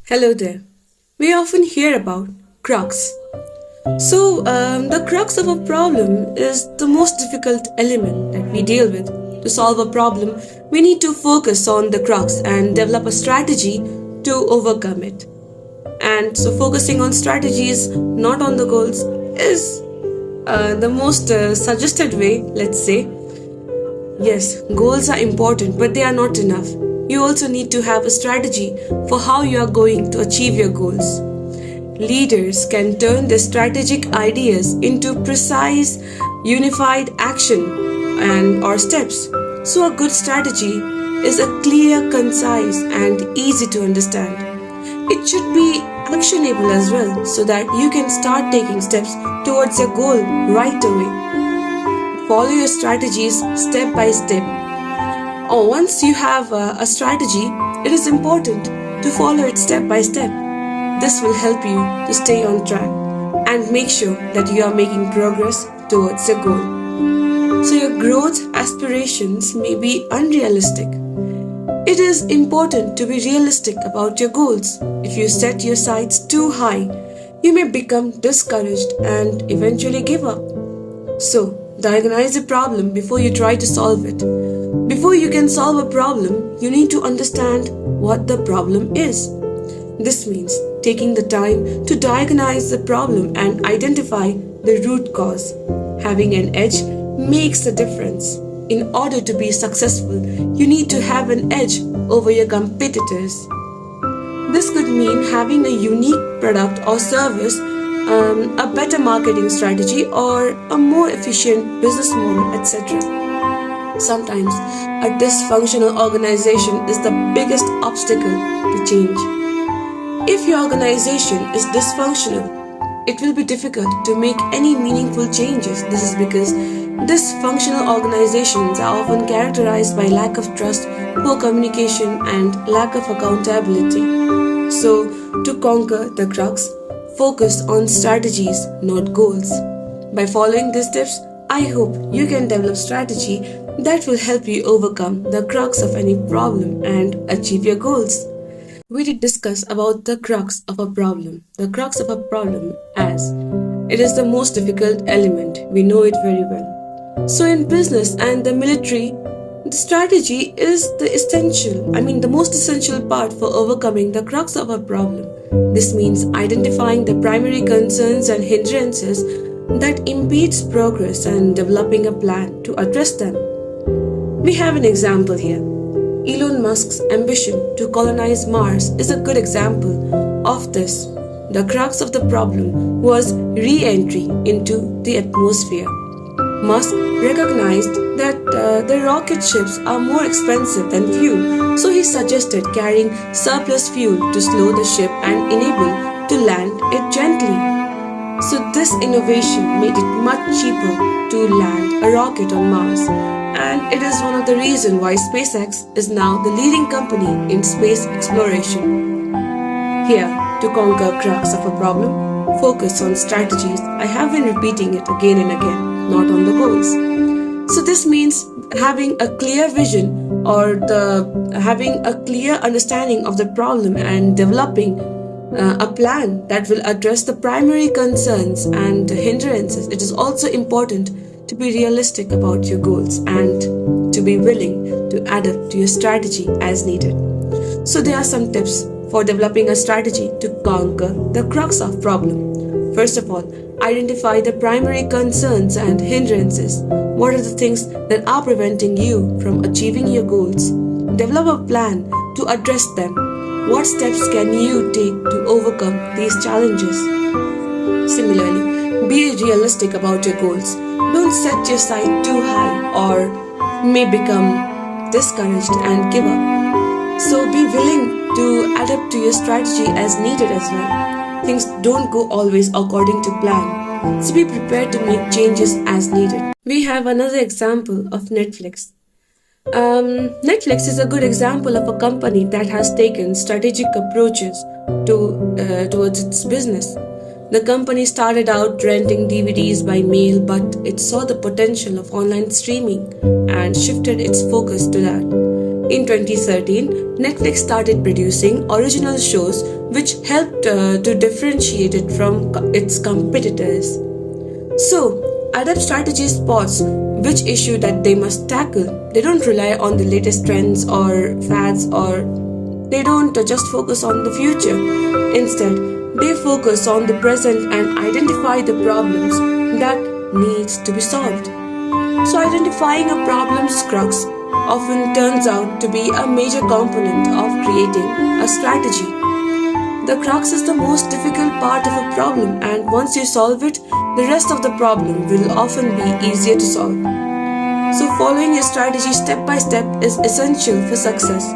Hello there. We often hear about CRUX. The crux of a problem is the most difficult element that we deal with. To solve a problem, we need to focus on the crux and develop a strategy to overcome it. Focusing on strategies, not on the goals, is the most suggested way, let's say. Yes, goals are important, but they are not enough. You also need to have a strategy for how you are going to achieve your goals. Leaders can turn their strategic ideas into precise, unified action and or steps. So a good strategy is a clear, concise and easy to understand. It should be actionable as well so that you can start taking steps towards your goal right away. Follow your strategies step by step. Or once you have a strategy, it is important to follow it step by step. This will help you to stay on track and make sure that you are making progress towards your goal. So your growth aspirations may be unrealistic. It is important to be realistic about your goals. If you set your sights too high, you may become discouraged and eventually give up. So, diagnose the problem before you try to solve it. Before you can solve a problem, you need to understand what the problem is. This means taking the time to diagnose the problem and identify the root cause. Having an edge makes a difference. In order to be successful, you need to have an edge over your competitors. This could mean having a unique product or service, a better marketing strategy, or a more efficient business model, etc. Sometimes, a dysfunctional organization is the biggest obstacle to change. If your organization is dysfunctional, it will be difficult to make any meaningful changes. This is because dysfunctional organizations are often characterized by lack of trust, poor communication, and lack of accountability. So, to conquer the crux, focus on strategies, not goals. By following these tips, I hope you can develop strategy that will help you overcome the crux of any problem and achieve your goals. We did discuss about the crux of a problem. The crux of a problem as it is the most difficult element. We know it very well. So in business and the military, the strategy is the most essential part for overcoming the crux of a problem. This means identifying the primary concerns and hindrances that impedes progress and developing a plan to address them. We have an example here. Elon Musk's ambition to colonize Mars is a good example of this. The crux of the problem was re-entry into the atmosphere. Musk recognized that the rocket ships are more expensive than fuel, so he suggested carrying surplus fuel to slow the ship and enable to land it gently. So this innovation made it much cheaper to land a rocket on Mars, and it is one of the reasons why SpaceX is now the leading company in space exploration. Here, to conquer crux of a problem, focus on strategies. I have been repeating it again and again, not on the goals. So this means having a clear vision or having a clear understanding of the problem and developing a plan that will address the primary concerns and hindrances. It is also important to be realistic about your goals and to be willing to adapt to your strategy as needed. So there are some tips for developing a strategy to conquer the crux of problem. First of all, identify the primary concerns and hindrances. What are the things that are preventing you from achieving your goals? Develop a plan to address them. What steps can you take to overcome these challenges? Similarly, be realistic about your goals. Don't set your sight too high or may become discouraged and give up. So be willing to adapt to your strategy as needed as well. Things don't go always according to plan. So be prepared to make changes as needed. We have another example of Netflix. Netflix is a good example of a company that has taken strategic approaches towards its business. The company started out renting DVDs by mail, but it saw the potential of online streaming and shifted its focus to that. In 2013, Netflix started producing original shows which helped to differentiate it from its competitors. So, Adapt Strategy spots which issue that they must tackle. They don't rely on the latest trends or fads, or they don't just focus on the future. Instead, they focus on the present and identify the problems that needs to be solved. So, identifying a problem's crux often turns out to be a major component of creating a strategy. The crux is the most difficult part of a problem, and once you solve it, the rest of the problem will often be easier to solve. So, following your strategy step by step is essential for success.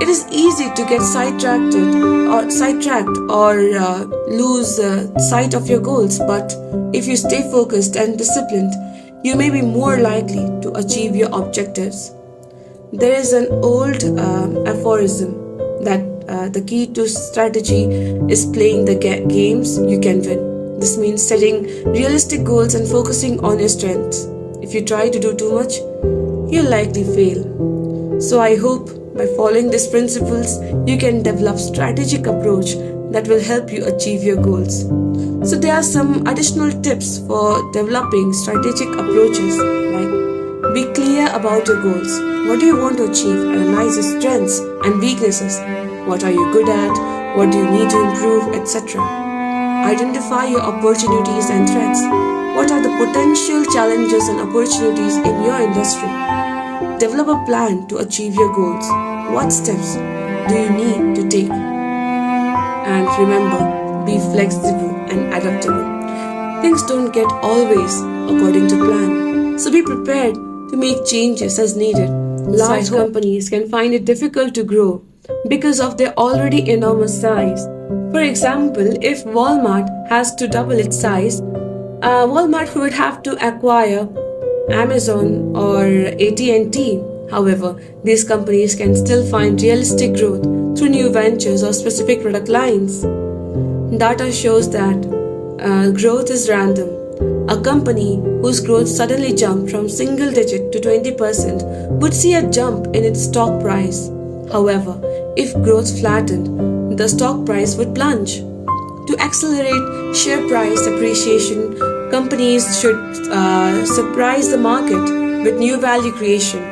It is easy to get sidetracked or lose sight of your goals, but if you stay focused and disciplined, you may be more likely to achieve your objectives. There is an old aphorism that the key to strategy is playing the games you can win. This means setting realistic goals and focusing on your strengths. If you try to do too much, you'll likely fail. So I hope by following these principles, you can develop strategic approach that will help you achieve your goals. So there are some additional tips for developing strategic approaches, like be clear about your goals. What do you want to achieve? Analyze your strengths and weaknesses. What are you good at? What do you need to improve, etc. Identify your opportunities and threats. What are the potential challenges and opportunities in your industry? Develop a plan to achieve your goals. What steps do you need to take? And remember, be flexible and adaptable. Things don't get always according to plan. So be prepared to make changes as needed. Large companies can find it difficult to grow because of their already enormous size. For example, if Walmart has to double its size, Walmart would have to acquire Amazon or AT&T. However, these companies can still find realistic growth through new ventures or specific product lines. Data shows that growth is random. A company whose growth suddenly jumped from single digit to 20% would see a jump in its stock price. However, if growth flattened, the stock price would plunge. To accelerate share price appreciation, companies should surprise the market with new value creation.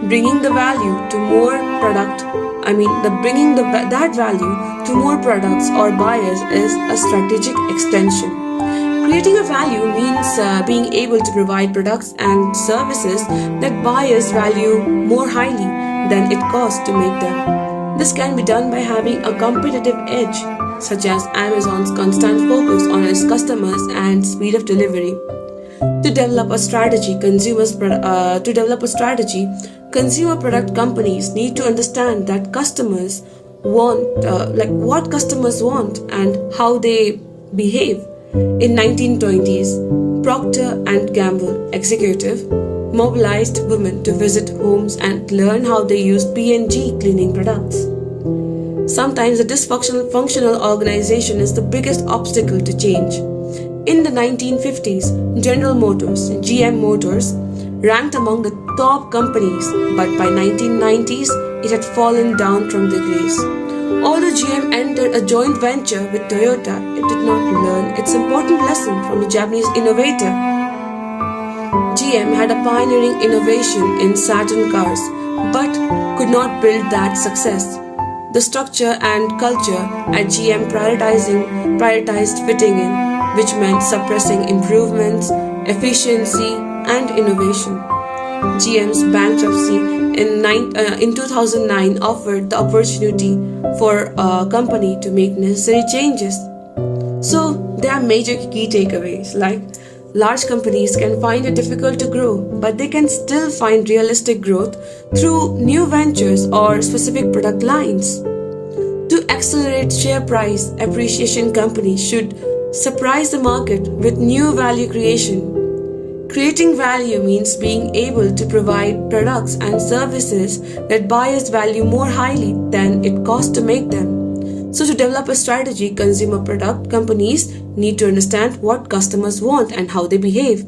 Bringing the value to more product, that value to more products or buyers is a strategic extension. Creating a value means being able to provide products and services that buyers value more highly than it costs to make them. This can be done by having a competitive edge, such as Amazon's constant focus on its customers and speed of delivery. To develop a strategy, consumer product companies need to understand that customers want, what customers want and how they behave. In 1920s, Procter and Gamble executive mobilized women to visit homes and learn how they used P&G cleaning products. Sometimes a dysfunctional organization is the biggest obstacle to change. In the 1950s, General Motors, GM Motors, ranked among the top companies, but by 1990s, it had fallen down from the grace. Although GM entered a joint venture with Toyota, it did not learn its important lesson from the Japanese innovator. GM had a pioneering innovation in Saturn cars, but could not build that success. The structure and culture at GM prioritized fitting in, which meant suppressing improvements, efficiency, and innovation. GM's bankruptcy in 2009 offered the opportunity for a company to make necessary changes. So, there are major key takeaways like large companies can find it difficult to grow, but they can still find realistic growth through new ventures or specific product lines. To accelerate share price appreciation, companies should surprise the market with new value creation. Creating value means being able to provide products and services that buyers value more highly than it costs to make them. So to develop a strategy, consumer product companies need to understand what customers want and how they behave.